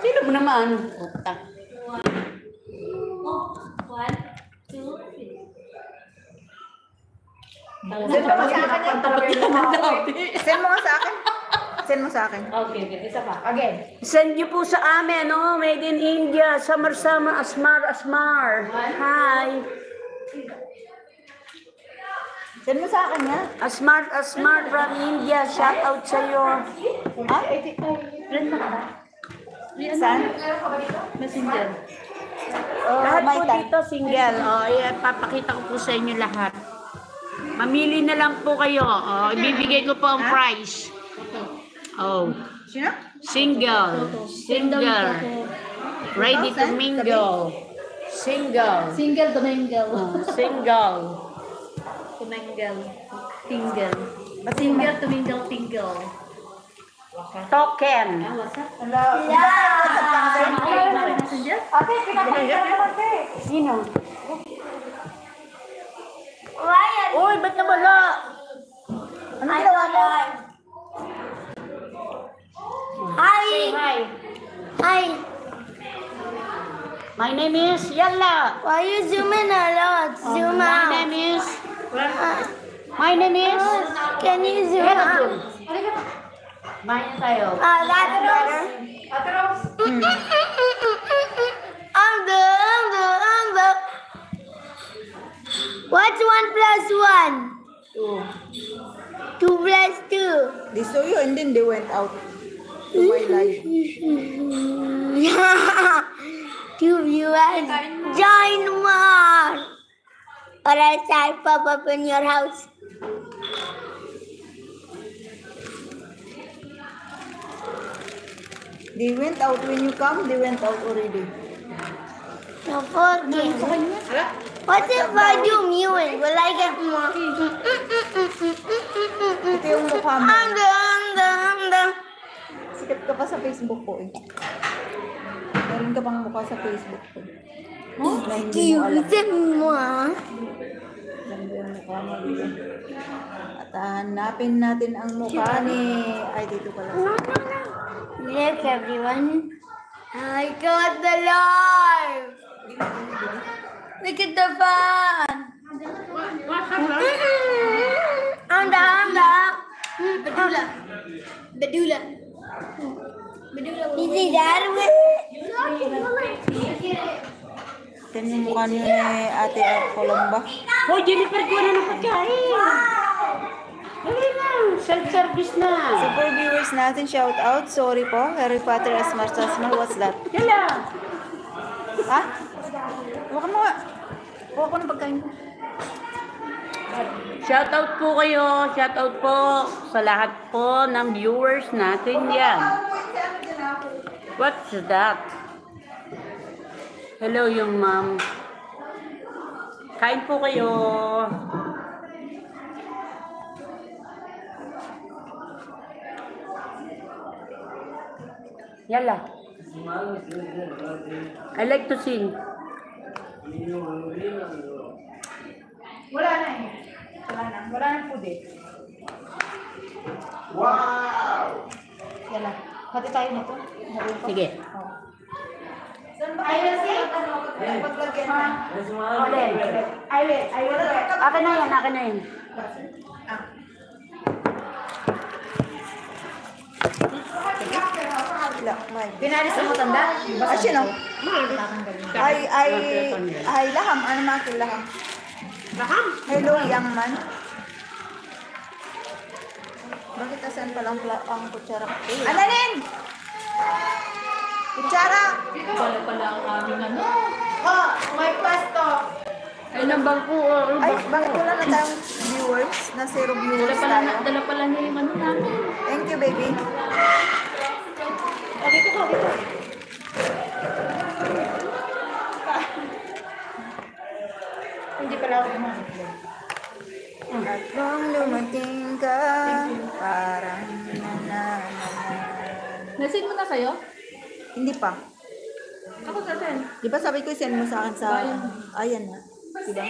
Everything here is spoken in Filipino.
Sino mo naman? Puta. 1, 2, 3. Send mo sa akin yan. Send mo nga sa akin. Send mo sa akin. Okay, isa pa. Again. Send niyo po sa amin, no? Made in India. Samar-sama, asmar. Hi. Send mo sa akin ha. Asmar from India. Shout out sa iyo. Ha? Friend na ka? Saan? Messenger. Lahat my po time. dito single. Papakita ko po sa inyo lahat. Mamili na lang po kayo. Ibibigay ko po ang price. Sino? Single. Ready to mingle. Single. Single to mingle. Single. To mingle. Tingle. Single to mingle, tingle. Token. What's up? Yeah! Messenger? Ate, pinapakita naman ate. Sino? Uy, ba't nawala? Ano ginawa mo? Say hi. Hi. My name is Yalla. Why you zoom in a lot? Zoom My out. name is... My name is... Can you zoom out? Maya tayo. That's better. I'm the. What's 1 plus 1? 2 plus 2. They saw you and then they went out to my life. 2 viewers. Join more. Or else I pop up in your house. They went out when you come, they went out already. No forget. What if I do mewing? Will I get more? Ito yung mukha mo. Sikat ka pa sa Facebook ko eh. Meron ka pang mukha sa Facebook ko. Na hindi mo alam. Ganda yung mukha mo dito. At hanapin natin ang mukha ni... Ay, dito pala. Look, everyone. I got the live. Look at the fun. Anda. Bedula. You see that with Ito yung mukha niyo ni Ate Colomba. Hoy, Jennifer, ko na ng pagkain. Dali na. Self-service na. Super viewers natin, shout out. Sorry po, Harry Potter Asmar. What's that? Yala. Ha? Huwag mo nga. Huwag ko ng pagkain ko. Shoutout po kayo. Shoutout po sa lahat po ng viewers natin yan. What's that? Hello, yung ma'am. Kain po kayo. Yala. I like to sing. Wala na eh. Wala na food eh. Wow! Yan na. Hati tayo na to. Sige. Saan ba kayo si? Paglagyan na. Akin na yan, akin na yan. Pinalis ang matanda? Ah, sino? Ay, laham. Ano mga laham? Laham? Hello, young man. Bakit asan palang ang kutsara? Analin! Kutsara! Pala ang aming ano. Oh, may pasto. Ay, nang bangko. Ay, bakit wala na tayong viewers? Na zero viewers tayo. Dala pala niya yung ano namin. Thank you, baby. Dito ko. Hindi pala ako kumakas. At kung lumating ka, parang Nasend mo na sa'yo? Hindi pa. Ako sa send. Di ba sabi ko send mo sa akin sa... Ayan na. Diba?